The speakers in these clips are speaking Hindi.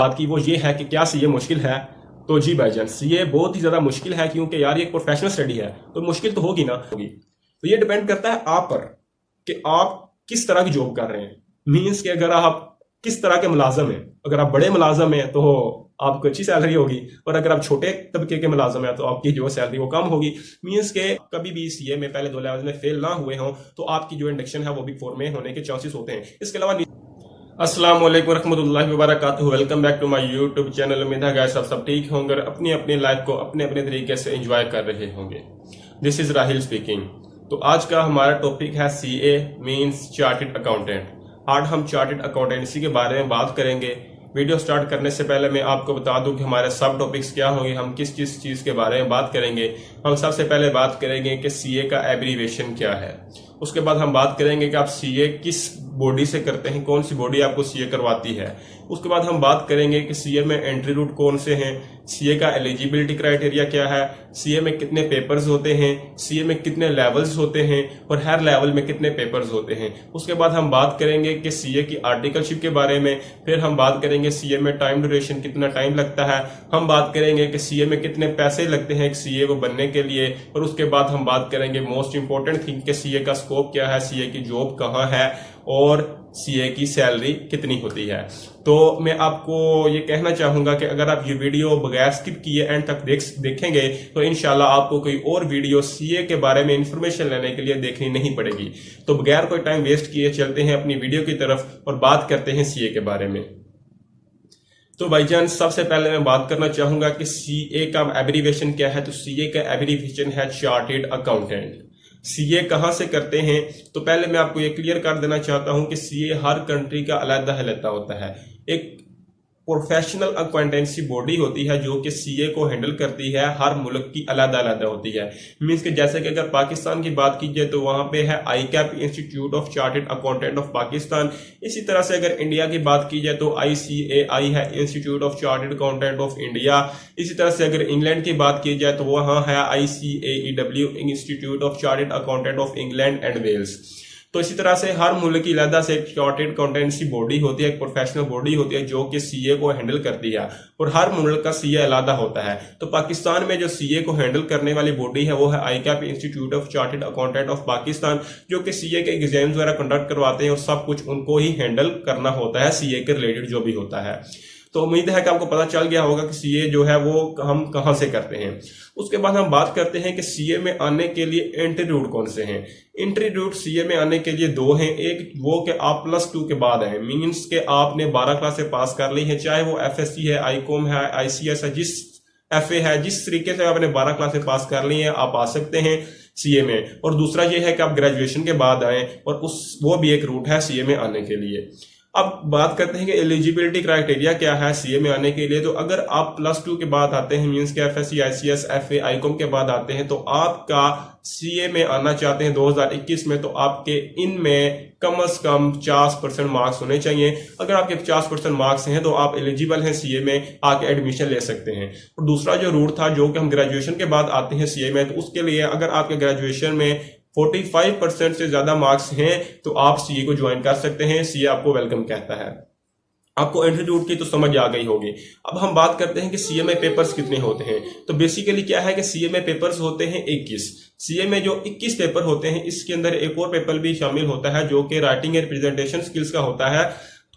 बात की वो ये है कि क्या सीए मुश्किल है। तो जी भाईजान, सीए बहुत ही ज़्यादा मुश्किल है, क्योंकि यार ये एक प्रोफेशनल स्टडी है तो मुश्किल तो होगी ना होगी। तो ये डिपेंड करता है आप पर कि आप किस तरह की जॉब कर रहे हैं। मीन्स कि अगर आप किस तरह के मुलाजम हैं, अगर आप बड़े मुलाजम हैं तो आपको अच्छी सैलरी होगी, और अगर आप छोटे तबके के मुलाजम हैं तो आपकी जो सैलरी वो कम होगी। मीन्स के कभी भी सीए में पहले 2 लेवल में फेल ना हुए हों तो आपकी जो इंडक्शन है वो बिग 4 में होने के चांसेस होते हैं। इसके अलावा अस्सलाम वालेकुम रहमतुल्लाहि व बरकातुहू। Welcome back to my YouTube channel. उम्मीद है गाइस आप सब ठीक होंगे और अपनी अपनी लाइफ को अपने अपने तरीके से एंजॉय कर रहे होंगे। This is Rahil speaking. तो आज का हमारा टॉपिक है सीए मींस चार्टर्ड अकाउंटेंट। आज हम चार्टर्ड अकाउंटेंसी के बारे में बात करेंगे। वीडियो स्टार्ट करने से पहले मैं आपको बता दूं कि हमारे सब टॉपिक्स क्या होंगे, हम किस किस चीज़ के बारे में बात करेंगे। हम सबसे पहले बात करेंगे कि सीए का एब्रीविएशन क्या है। उसके बाद हम बात करेंगे कि आप सीए किस बॉडी से करते हैं, कौन सी बॉडी आपको सीए करवाती है। उसके बाद हम बात करेंगे कि सीए में एंट्री रूट कौन से हैं, सीए का एलिजिबिलिटी क्राइटेरिया क्या है, सीए में कितने पेपर्स होते हैं, सीए में कितने लेवल्स होते हैं और हर लेवल में कितने पेपर्स होते हैं। उसके बाद हम बात करेंगे कि सीए की आर्टिकलशिप के बारे में। फिर हम बात करेंगे सीए में टाइम ड्यूरेशन, कितना टाइम लगता है। हम बात करेंगे कि सीए में कितने पैसे लगते हैं एक सीए को बनने के लिए। और उसके बाद हम बात करेंगे मोस्ट इंपॉर्टेंट थिंग कि सीए का स्कोप क्या है, सीए की जॉब कहाँ है और सीए की सैलरी कितनी होती है। तो मैं आपको ये कहना चाहूंगा कि अगर आप ये वीडियो बगैर स्किप किए एंड तक देखेंगे तो इंशाल्लाह आपको कोई और वीडियो सीए के बारे में इंफॉर्मेशन लेने के लिए देखनी नहीं पड़ेगी। तो बगैर कोई टाइम वेस्ट किए चलते हैं अपनी वीडियो की तरफ और बात करते हैं सीए के बारे में। तो भाईजान, सबसे पहले मैं बात करना चाहूंगा कि सीए का एब्रीविएशन क्या है। तो सीए का एब्रीविएशन है चार्टर्ड अकाउंटेंट। सीए कहां से करते हैं, तो पहले मैं आपको ये क्लियर कर देना चाहता हूं कि सीए हर कंट्री का अलग-अलग होता है। एक प्रोफेशनल अकाउंटेंसी बॉडी होती है जो कि सीए को हैंडल करती है, हर मुल्क की अलग-अलग होती है। मींस कि जैसे कि अगर पाकिस्तान की बात की जाए तो वहां पे है ICAP institute of chartered accountant of Pakistan. इसी तरह से अगर इंडिया की बात की जाए तो आईसीएआई है, institute of chartered accountant of India. इसी तरह से अगर इंग्लैंड की बात की जाए तो वहां है ICAEW, institute of chartered accountant of England and Wales. तो इसी तरह से हर मुल्क की अलग से एक चार्टर्ड अकाउंटेंसी बॉडी होती है, एक प्रोफेशनल बॉडी होती है जो कि सीए को हैंडल करती है, और हर मुल्क का सीए अलग होता है। तो पाकिस्तान में जो सीए को हैंडल करने वाली बॉडी है वो है ICAP institute of chartered accountant of Pakistan, जो कि सीए के एग्जाम्स वगैरह कंडक्ट करवाते हैं और सब कुछ उनको ही हैंडल करना होता है, सीए के रिलेटेड जो भी होता है। तो उम्मीद है कि आपको पता चल गया होगा कि सीए जो है वो हम कहां से करते हैं। उसके बाद हम बात करते हैं कि सीए में आने के लिए एंट्री रूट कौन से हैं। एंट्री रूट सीए में आने के लिए दो हैं। एक वो कि आप +2 के बाद आए, मींस के आपने 12 क्लास से पास कर ली है, चाहे वो एफएससी है, आईकॉम है, आईसीएस है, जिस एफए है, जिस तरीके से आपने 12 क्लास से पास कर ली है आप आ सकते हैं सीए में। और दूसरा ये है कि आप ग्रेजुएशन के बाद आए, और वो भी एक रूट है सीए में आने के लिए। अब बात करते हैं कि एलिजिबिलिटी क्राइटेरिया क्या है सीए में आने के लिए। तो अगर आप +2 के बाद आते हैं, मींस के एफएससी, आईसीएस, एफए, आईकॉम के बाद आते हैं, तो आपका सीए में आना चाहते हैं 2021 में, तो आपके इनमें कम से कम 50% मार्क्स होने चाहिए। अगर आपके 50% मार्क्स हैं तो आप एलिजिबल हैं सीए में, आके एडमिशन ले सकते हैं। और दूसरा जो रूट था जो कि हम ग्रेजुएशन के बाद आते हैं सीए में, तो उसके लिए अगर आपके ग्रेजुएशन में 45% से ज्यादा मार्क्स हैं तो आप सीए को ज्वाइन कर सकते हैं। सीए आपको वेलकम कहता है। आपको एंट्री रूट की तो समझ आ गई होगी। अब हम बात करते हैं कि सीए में पेपर्स कितने होते हैं। तो बेसिकली क्या है कि सीए में पेपर्स होते हैं 21। सीए में जो 21 पेपर होते हैं, इसके अंदर एक और पेपर भी शामिल होता है जो कि राइटिंग एंड प्रेजेंटेशन स्किल्स का होता है,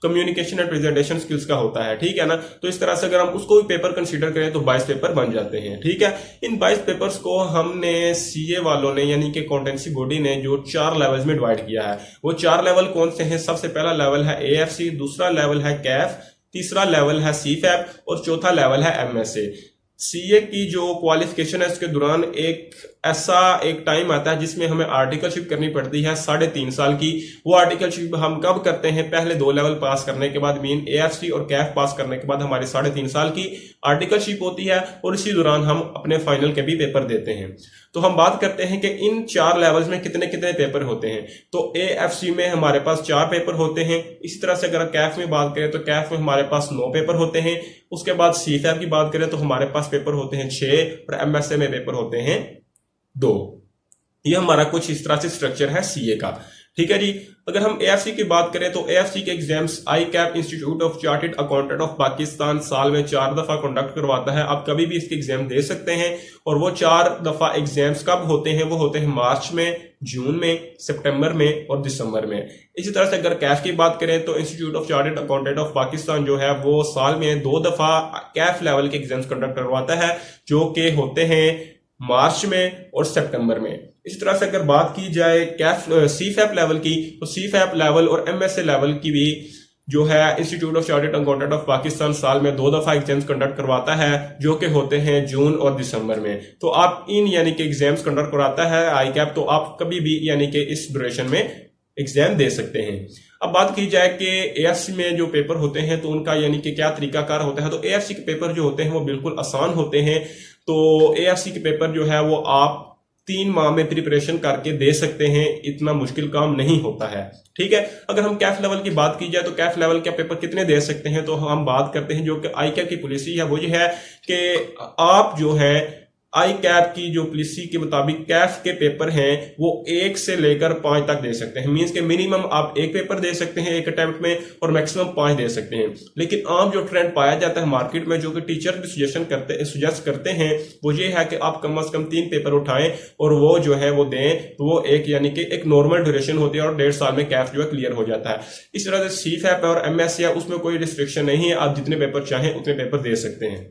कम्युनिकेशन एंड प्रेजेंटेशन स्किल्स का होता है, ठीक है ना। तो इस तरह से अगर हम उसको भी पेपर कंसीडर करें तो 22 पेपर बन जाते हैं, ठीक है। इन 22 पेपर्स को हमने सीए वालों ने यानी कि अकाउंटेंसी बॉडी ने जो 4 लेवल्स में डिवाइड किया है। वो 4 लेवल कौन से हैं? सबसे पहला लेवल है एएफसी, दूसरा लेवल है कैफ, तीसरा लेवल है सीफैप और चौथा लेवल है एमएसए। सीए की जो क्वालिफिकेशन है उसके दौरान एक टाइम आता है जिसमें हमें आर्टिकलशिप करनी पड़ती है 3.5 साल की। वो आर्टिकलशिप हम कब करते हैं? पहले 2 लेवल पास करने के बाद, मीन एएफसी और कैफ पास करने के बाद हमारी 3.5 साल की आर्टिकलशिप होती है, और इसी दौरान हम अपने फाइनल के भी पेपर देते हैं। तो हम बात करते हैं कि इन 4 लेवल्स में कितने कितने पेपर होते हैं। तो एएफसी में हमारे पास 4 पेपर होते हैं। इसी तरह से अगर कैफ में बात करें तो कैफ में हमारे पास 9 पेपर होते हैं। उसके बाद सीफैप की बात करें तो हमारे पास पेपर होते हैं 6 और एमएसए में पेपर होते हैं 2। ये हमारा कुछ इस तरह से स्ट्रक्चर है सीए का। ठीक है जी। अगर हम एएफसी की बात करें तो एएफसी के exams I cap institute of chartered accountant of Pakistan साल में 4 दफा कंडक्ट करवाता है। आप कभी भी इसके एग्जाम दे सकते हैं और वो 4 दफा एग्जाम्स कब होते हैं? वो होते हैं मार्च में, जून में, सितंबर में और दिसंबर में। इसी तरह से अगर कैफ की बात करें तो institute of chartered accountant of Pakistan जो है वो साल में 2 दफा कैफ लेवल के एग्जाम्स कंडक्ट करवाता है, जो कि होते हैं मार्च में और सितंबर में। इसी तरह से अगर बात की जाए कैफ सीफैप लेवल की, तो सीफैप लेवल और एमएसए लेवल की भी जो है institute of chartered accountant of Pakistan साल में 2 दफा एग्जाम्स कंडक्ट करवाता है, जो कि होते हैं जून और दिसंबर में। तो आप इन यानी कि एग्जाम्स कंडक्ट कराता है आई कैप, तो आप कभी भी यानी कि इस ड्यूरेशन में एग्जाम दे सकते हैं। अब बात की जाए कि एएफसी में जो पेपर होते हैं तो उनका यानी कि क्या तरीकाकार होता है, तो एएफसी के पेपर जो होते हैं वो बिल्कुल आसान होते हैं। तो एएफसी के पेपर जो है वो आप 3 माह में प्रिपरेशन करके दे सकते हैं, इतना मुश्किल काम नहीं होता है। ठीक है। अगर हम कैफ लेवल की बात की जाए तो कैफ लेवल का पेपर कितने दे सकते हैं, तो हम बात करते हैं जो कि आई कैप की पॉलिसी है वो ये है कि आप जो है आई कैप की जो पॉलिसी के मुताबिक कैफ के पेपर हैं वो 1 से लेकर 5 तक दे सकते हैं। मींस के मिनिमम आप 1 पेपर दे सकते हैं एक अटेम्प्ट में और मैक्सिमम 5 दे सकते हैं। लेकिन आम जो ट्रेंड पाया जाता है मार्केट में, जो कि टीचर भी सुजेस्ट करते हैं, वो ये है कि आप कम से कम 3 पेपर उठाएं और वो जो है वो दें, तो वो एक यानी कि एक नॉर्मल ड्यूरेशन होती है और 1.5 साल में कैफ जो है क्लियर हो जाता है। इस तरह से सीफैप और एमएससी है उसमें कोई रिस्ट्रिक्शन नहीं है, आप जितने पेपर चाहें उतने पेपर दे सकते हैं।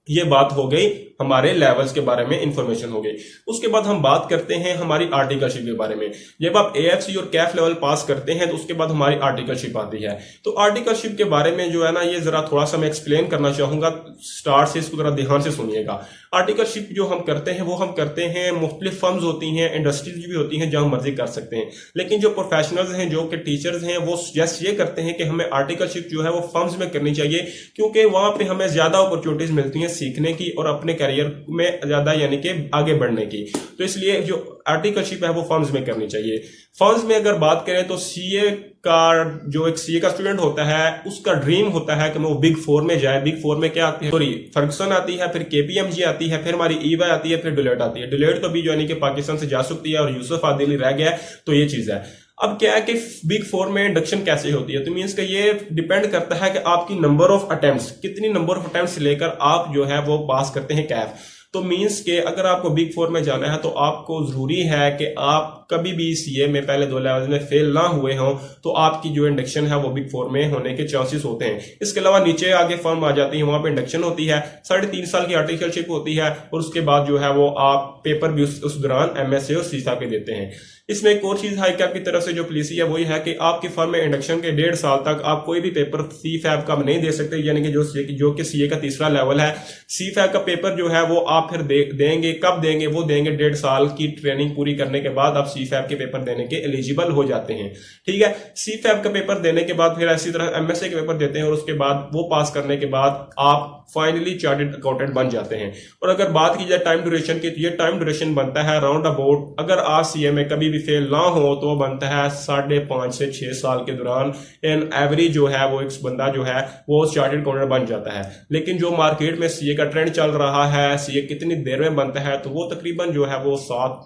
ये बात हो गई हमारे लेवल्स के बारे में, इंफॉर्मेशन हो गई। उसके बाद हम बात करते हैं हमारी आर्टिकलशिप के बारे में। जब आप एएफसी और कैफ लेवल पास करते हैं तो उसके बाद हमारी आर्टिकलशिप आती है। तो आर्टिकलशिप के बारे में जो है ना, ये जरा थोड़ा सा मैं एक्सप्लेन करना चाहूंगा, स्टार्ट से इसको जरा ध्यान से सुनिएगा। आर्टिकलशिप जो हम करते हैं वो हम करते हैं, मुख्तलिफ फर्म्स होती हैं, इंडस्ट्रीज भी होती हैं जहां मर्जी कर सकते हैं। लेकिन जो प्रोफेशनल्स हैं, जो कि टीचर्स हैं, वो सजेस्ट ये करते हैं कि हमें आर्टिकलशिप जो है वो फर्म्स में करनी चाहिए, क्योंकि वहां पे हमें ज्यादा अपॉर्चुनिटीज मिलती हैं सीखने की और अपने करियर में ज्यादा यानी कि आगे बढ़ने की। तो इसलिए जो आर्टिकलशिप है वो फर्म्स में करनी चाहिए। फर्म्स में अगर बात करें तो सीए का जो एक सीए का स्टूडेंट होता है उसका ड्रीम होता है कि वो बिग 4 में जाए। बिग 4 में क्या आती है, सॉरी फर्गसन आती है, फिर केपीएमजी आती है, फिर हमारी ईवाई आती है, फिर डिलोइट आती है। डिलोइट तो भी यानी कि पाकिस्तान से जा सकती है और यूसुफ आदिली रह गया, तो ये चीज है। अब क्या है कि बिग 4 में इंडक्शन कैसे होती है, तो मींस का ये डिपेंड करता है कि आपकी नंबर ऑफ अटेम्प्ट्स, कितनी नंबर ऑफ अटेम्प्ट्स लेकर आप जो है वो पास करते हैं कैफ। तो मींस के अगर आपको बिग 4 में जाना है तो आपको जरूरी है कि आप कभी भी सीए में पहले 2 लेवल में फेल ना हुए हों, तो आपकी जो इंडक्शन है वो बिग 4 में होने के चांसेस होते हैं। इसके अलावा नीचे आगे फर्म आ जाती है, वहां पे इंडक्शन होती है, 3.5 साल की आर्टिकलशिप होती है और उसके बाद जो है वो आप पेपर भी उस दौरान एमएसए और सीसा के देते हैं। इसमें एक और चीज हाई कैप की तरफ से जो पॉलिसी है वो ये है कि आपकी फर्म में इंडक्शन के 1.5 साल तक आप कोई भी पेपर सी फैब का नहीं दे सकते, यानी कि जो कि सीए का तीसरा लेवल है। सी फैब का पेपर जो है वो आप फिर देंगे, कब देंगे, वो देंगे 1.5 साल की ट्रेनिंग पूरी करने के बाद आप सी फैब के पेपर देने के एलिजिबल हो जाते हैं। ठीक है। सी फैब का पेपर देने के बाद फिर इसी तरह एमएसए के पेपर देते हैं और उसके बाद वो पास करने के बाद आप फाइनली चार्टर्ड अकाउंटेंट बन जाते हैं। और अगर बात की जाए टाइम ड्यूरेशन की, तो ये टाइम ड्यूरेशन बनता है राउंड अबाउट, अगर आप सीए में कभी भी फेल ना हो तो बनता है 5.5 से 6 साल के दौरान इन एवरेज जो है वो एक बंदा जो है वो चार्टर्ड अकाउंटेंट बन जाता है। लेकिन जो मार्केट में सीए का ट्रेंड चल रहा है, सीए कितनी देर में बनता है, तो वो तकरीबन जो है वो 7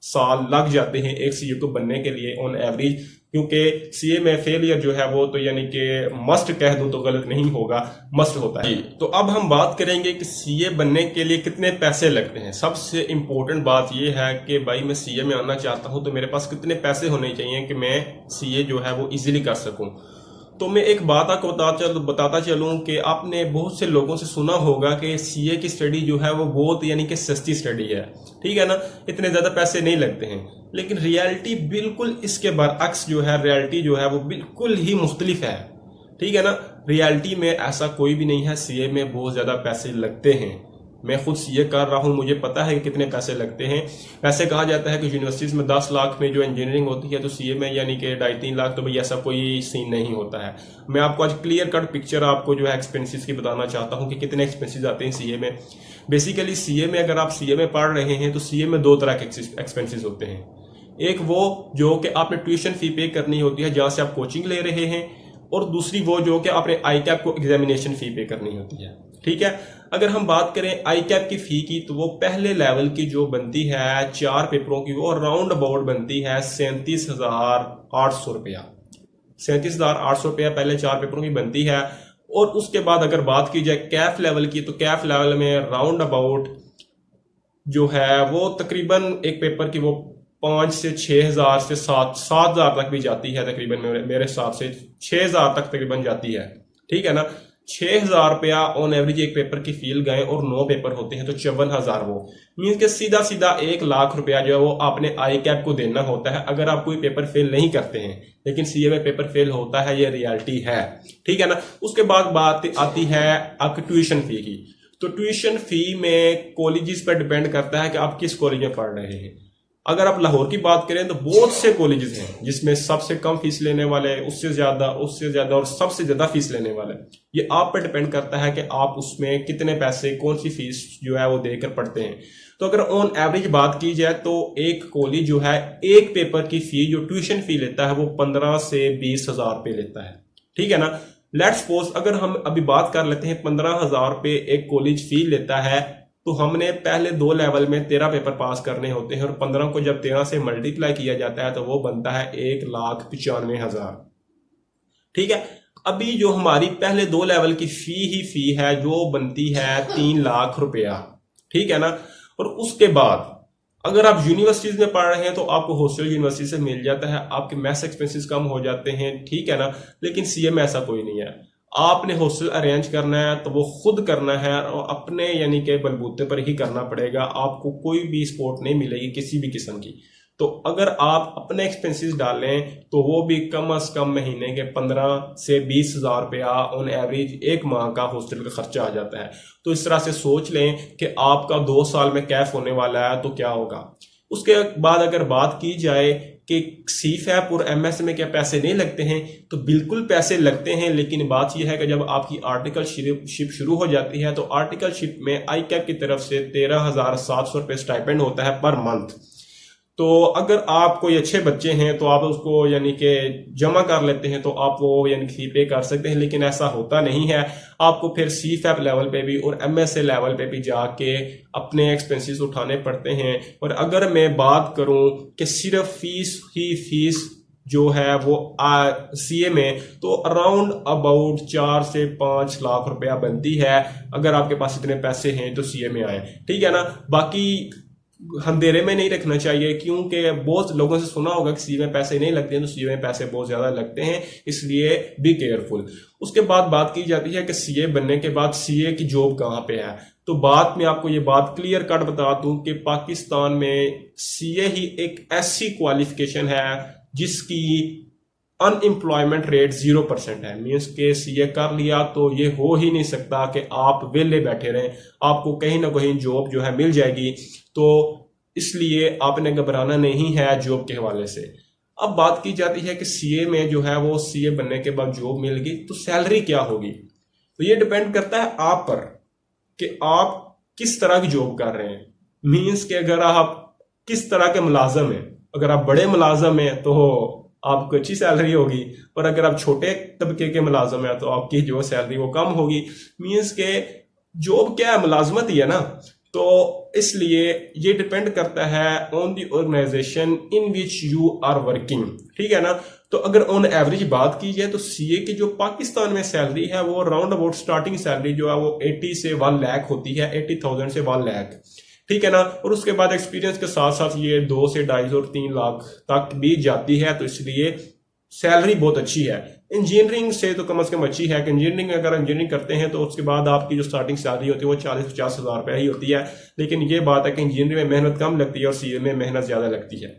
साल लग जाते हैं एक सीए को बनने के लिए ऑन एवरेज, क्योंकि सीए में फेलियर जो है वो तो यानी कि मस्ट कह दूं तो गलत नहीं होगा, मस्ट होता है। तो अब हम बात करेंगे कि सीए बनने के लिए कितने पैसे लगते हैं। सबसे इंपॉर्टेंट बात ये है कि भाई मैं सीए में आना चाहता हूं तो मेरे पास कितने पैसे होने चाहिए कि मैं सीए जो है वो इजीली कर सकूं। तो मैं एक बात आपको बताता चलूं कि आपने बहुत से लोगों से सुना होगा कि सीए की स्टडी जो है वो बहुत यानी कि सस्ती स्टडी है, ठीक है ना, इतने ज्यादा पैसे नहीं लगते हैं। लेकिन रियलिटी बिल्कुल इसके बरअक्स जो है, रियलिटी जो है वो बिल्कुल ही मुख्तलिफ है। ठीक है ना, रियलिटी में ऐसा कोई भी नहीं है सीए में बहुत ज्यादा पैसे लगते हैं। मैं खुद सीए कर रहा हूं, मुझे पता है कि कितने पैसे लगते हैं। वैसे कहा जाता है कि यूनिवर्सिटीज में 10 लाख में जो इंजीनियरिंग होती है तो सीए में यानी कि 2.5-3 लाख, तो भाई ऐसा कोई सीन नहीं होता है। मैं आपको आज क्लियर कट पिक्चर आपको जो है एक्सपेंसेस की बताना चाहता हूं कि कितने एक्सपेंसेस आते हैं सीए में। बेसिकली सीए में अगर आप सीए में पढ़ रहे हैं तो सीए में 2 तरह के एक्सपेंसेस होते हैं। एक वो जो कि आपने ट्यूशन फी पे करनी होती है जहां से आप कोचिंग ले रहे हैं, और दूसरी वो जो कि आपने आई कैप को एग्जामिनेशन फी पे करनी होती है। ठीक है, अगर हम बात करें आई कैप की फी की तो वो पहले लेवल की जो बनती है 4 पेपरों की वो राउंड अबाउट बनती है 37,800 रुपया। 37,800 रुपया पहले 4 पेपरों की बनती है। और उसके बाद अगर बात की जाए कैफ लेवल की तो कैफ लेवल में राउंड अबाउट जो है वो तकरीबन एक पेपर की वो 5 से 6,000 से 7,000 तक भी जाती है। तकरीबन मेरे हिसाब से 6,000 तक तकरीबन जाती है। ठीक है ना, 6,000 रुपया ऑन एवरेज एक पेपर की फील गए और 9 पेपर होते हैं तो 54,000 वो मीन्स के सीधा सीधा 1,00,000 रुपया जो है वो आपने आई कैप को देना होता है अगर आप कोई पेपर फेल नहीं करते हैं। लेकिन सीए में पेपर फेल होता है, ये रियलिटी है। ठीक है ना, उसके बाद बात आती है आपकी ट्यूशन फी की। तो ट्यूशन फी में कॉलेजेस पर डिपेंड करता है कि आप किस कॉलेज में पढ़ रहे हैं। अगर आप लाहौर की बात करें तो बहुत से कॉलेजेस हैं जिसमें सबसे कम फीस लेने वाले, उससे ज्यादा और सबसे ज्यादा फीस लेने वाले। ये आप पर डिपेंड करता है कि आप उसमें कितने पैसे, कौन सी फीस जो है वो देकर पढ़ते हैं। तो अगर ऑन एवरेज बात की जाए तो एक कॉलेज जो है एक पेपर की फी जो ट्यूशन फी लेता है वो 15 से 20,000 रुपये लेता है। ठीक है ना, लेट्स सपोज अगर हम अभी बात कर लेते हैं 15,000 रुपये एक कॉलेज फी लेता है तो हमने पहले 2 लेवल में 13 पेपर पास करने होते हैं और 15 को जब 13 से मल्टीप्लाई किया जाता है तो वो बनता है 1,95,000। ठीक है, अभी जो हमारी पहले 2 लेवल की फी है जो बनती है 3,00,000 रुपया। ठीक है ना, और उसके बाद अगर आप यूनिवर्सिटीज में पढ़ रहे हैं तो आपको हॉस्टल यूनिवर्सिटी से मिल जाता है, आपके मेस एक्सपेंसेस कम हो जाते हैं। ठीक है ना, लेकिन सीए में ऐसा कोई नहीं है। आपने हॉस्टल अरेंज करना है तो वो खुद करना है और अपने यानी कि बलबूते पर ही करना पड़ेगा। आपको कोई भी सपोर्ट नहीं मिलेगी किसी भी किस्म की। तो अगर आप अपने एक्सपेंसेस डालें तो वो भी कम से कम महीने के 15 से 20,000 रुपया ऑन एवरेज एक माह का हॉस्टल का खर्चा आ जाता है। तो इस तरह से सोच लें कि आपका 2 साल में कैफ होने वाला है तो क्या होगा। उसके बाद अगर बात की जाए कि सीफैप और एमएस में क्या पैसे नहीं लगते हैं, तो बिल्कुल पैसे लगते हैं। लेकिन बात यह है कि जब आपकी आर्टिकलशिप शुरू हो जाती है तो आर्टिकलशिप में आई कैप की तरफ से 13,700 रुपये स्टाइपेंड होता है पर मंथ। तो अगर आप कोई अच्छे बच्चे हैं तो आप उसको यानी कि जमा कर लेते हैं तो आप वो यानी फी पे कर सकते हैं। लेकिन ऐसा होता नहीं है, आपको फिर सीफैप लेवल पे भी और एमएसए लेवल पे भी जाके अपने एक्सपेंसेस उठाने पड़ते हैं। और अगर मैं बात करूं कि सिर्फ फीस जो है वो सीए में तो अराउंड अबाउट 4 से 5 लाख रुपया बनती है। अगर आपके पास इतने पैसे हैं तो सीए में आए। ठीक है ना, बाकी अंधेरे में नहीं रखना चाहिए क्योंकि बहुत लोगों से सुना होगा कि सीए में पैसे नहीं लगते हैं, तो सीए में पैसे बहुत ज्यादा लगते हैं, इसलिए बी केयरफुल। उसके बाद बात की जाती है कि सीए बनने के बाद सीए की जॉब कहाँ पे है। तो बात में आपको ये बात क्लियर कट बता दूं कि पाकिस्तान में सीए ही एक ऐसी क्वालिफिकेशन है जिसकी अनएम्प्लॉयमेंट रेट 0% है। मीन्स के सीए कर लिया तो ये हो ही नहीं सकता कि आप वेले बैठे रहें, आपको कहीं ना कहीं जॉब जो है मिल जाएगी। तो इसलिए आपने घबराना नहीं है जॉब के हवाले से। अब बात की जाती है कि सीए में जो है वो सीए बनने के बाद जॉब मिल गई तो सैलरी क्या होगी। तो ये डिपेंड करता है आप पर कि आप किस तरह की जॉब कर रहे हैं। मीन्स कि अगर आप किस तरह के मुलाजम हैं, अगर आप बड़े मुलाजम हैं तो आपको अच्छी सैलरी होगी, और अगर आप छोटे तबके के मुलाजम हैं तो आपकी जो सैलरी वो कम होगी। मीन्स के जॉब क्या है, मुलाजमत ही है ना। तो इसलिए ये डिपेंड करता है on the organisation in which you are working. ठीक है ना, तो अगर ऑन एवरेज बात की जाए तो सीए की जो पाकिस्तान में सैलरी है वो राउंड अबाउट स्टार्टिंग सैलरी जो है वो 80 से 1 लाख होती है, 80,000 से 1 लाख। ठीक है ना, और उसके बाद एक्सपीरियंस के साथ साथ ये 2 से 2.5 और 3 लाख तक भी जाती है। तो इसलिए सैलरी बहुत अच्छी है। इंजीनियरिंग से तो कम से कम अच्छी है कि इंजीनियरिंग अगर इंजीनियरिंग करते हैं तो उसके बाद आपकी जो स्टार्टिंग सैलरी होती है वो 40-50 हज़ार रुपया ही होती है। लेकिन ये बात है कि इंजीनियरिंग में मेहनत कम लगती है और सीए में मेहनत ज्यादा लगती है।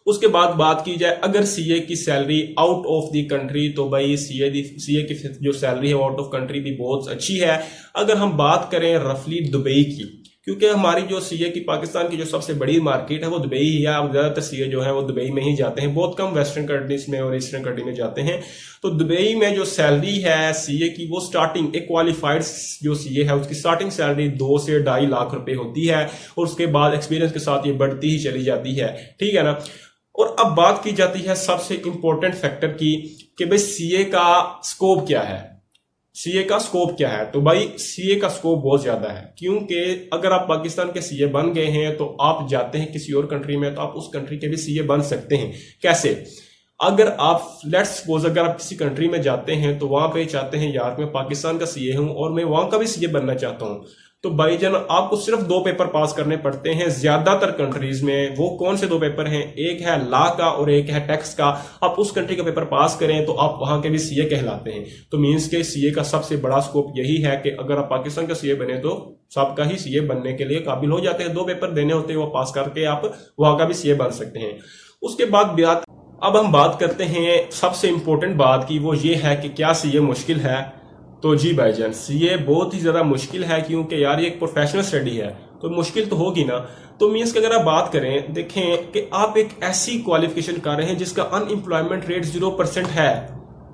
उसके बाद बात की जाए अगर सीए की salary out of the country, तो भाई सीए की जो सैलरी है आउट ऑफ कंट्री भी बहुत अच्छी है। अगर हम बात करें रफली दुबई की, क्योंकि हमारी जो सीए की पाकिस्तान की जो सबसे बड़ी मार्केट है वो दुबई ही है। अब ज्यादातर सीए जो है वो दुबई में ही जाते हैं, बहुत कम वेस्टर्न कंट्रीज में और ईस्टर्न कंट्री में जाते हैं। तो दुबई में जो सैलरी है सीए की वो स्टार्टिंग, एक क्वालिफाइड जो सीए है उसकी स्टार्टिंग सैलरी 2 से 2.5 लाख रुपए होती है और उसके बाद एक्सपीरियंस के साथ ये बढ़ती ही चली जाती है। ठीक है ना, और अब बात की जाती है सबसे इंपॉर्टेंट फैक्टर की कि भाई सीए का स्कोप क्या है। सीए का स्कोप क्या है? तो भाई सीए का स्कोप बहुत ज्यादा है, क्योंकि अगर आप पाकिस्तान के सीए बन गए हैं तो आप जाते हैं किसी और कंट्री में तो आप उस कंट्री के भी सीए बन सकते हैं। कैसे? अगर आप लेट्स सपोज अगर आप किसी कंट्री में जाते हैं तो वहां पे चाहते हैं यार मैं पाकिस्तान का सीए हूं और मैं वहां का भी सीए बनना चाहता हूं, तो भाईजान आपको सिर्फ 2 पेपर पास करने पड़ते हैं ज्यादातर कंट्रीज में। वो कौन से 2 पेपर हैं? एक है लॉ का और एक है टैक्स का। आप उस कंट्री का पेपर पास करें तो आप वहां के भी सीए कहलाते हैं। तो मींस के सीए का सबसे बड़ा स्कोप यही है कि अगर आप पाकिस्तान का सीए बने तो सबका ही सीए बनने के लिए काबिल हो जाते हैं। 2 पेपर देने होते हैं, वो पास करके आप वहां का भी सीए बन सकते हैं। उसके बाद अब हम बात करते हैं सबसे इंपॉर्टेंट बात की, वो ये है कि क्या सीए मुश्किल है? तो जी भाईजान, सीए बहुत ही ज्यादा मुश्किल है, क्योंकि यार ये एक प्रोफेशनल स्टडी है तो मुश्किल तो होगी ना। तो मीन्स कि अगर आप बात करें, देखें कि आप एक ऐसी क्वालिफिकेशन कर रहे हैं जिसका अनएम्प्लॉयमेंट रेट 0% है,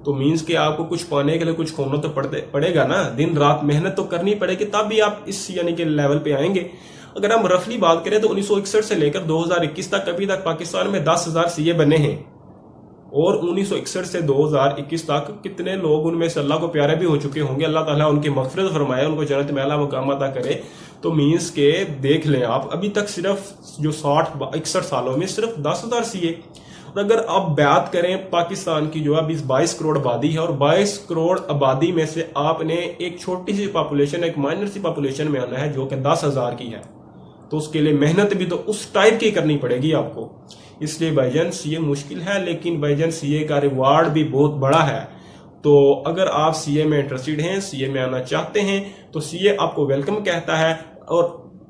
तो मीन्स कि आपको कुछ पाने के लिए कुछ खोना तो पड़ेगा ना, दिन रात मेहनत तो करनी पड़ेगी, तब भी आप इस यानी कि लेवल पे आएंगे। अगर हम रफली बात करें तो 1961 से लेकर 2021 तक अभी तक पाकिस्तान में 10,000 सीए बने हैं, और 1961 से 2021 तक कितने लोग उनमें से अल्लाह को प्यारे भी हो चुके होंगे। अल्लाह ताला उनकी मगफिरत फरमाए, उनको जन्नत में आला मुकाम अता करे। तो मीन्स के देख लें आप, अभी तक सिर्फ जो 60-61 सालों में सिर्फ 10,000 सीए। और अगर आप बात करें पाकिस्तान की, जो अभी 22 करोड़ आबादी है, और 22 करोड़ आबादी में से आपने एक छोटी सी पॉपुलेशन, एक माइनर सी पॉपुलेशन में आना है जो कि 10,000 की है, तो उसके लिए मेहनत भी तो उस टाइप की करनी पड़ेगी आपको। इसलिए भाईजान सीए मुश्किल है, लेकिन भाईजान सीए का रिवार्ड भी बहुत बड़ा है। तो अगर आप सीए में इंटरेस्टेड हैं, सीए में आना चाहते हैं, तो सीए आपको वेलकम कहता है। और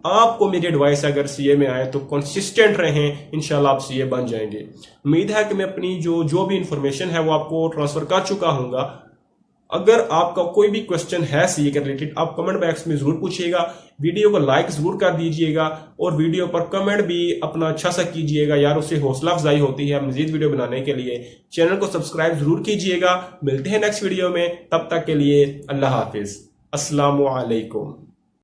आपको मेरी एडवाइस है, अगर सीए में आए तो कंसिस्टेंट रहें, इंशाल्लाह आप सीए बन जाएंगे। उम्मीद है कि मैं अपनी जो भी इंफॉर्मेशन है वो आपको ट्रांसफर कर चुका हूंगा। अगर आपका कोई भी क्वेश्चन है सीए के रिलेटेड, आप कमेंट बॉक्स में जरूर पूछिएगा, वीडियो को लाइक जरूर कर दीजिएगा, और वीडियो पर कमेंट भी अपना अच्छा सा कीजिएगा यार, उससे हौसला अफजाई होती है मजीद वीडियो बनाने के लिए। चैनल को सब्सक्राइब जरूर कीजिएगा। मिलते हैं नेक्स्ट वीडियो में, तब तक के लिए अल्लाह हाफिज, अस्सलामु अलैकुम।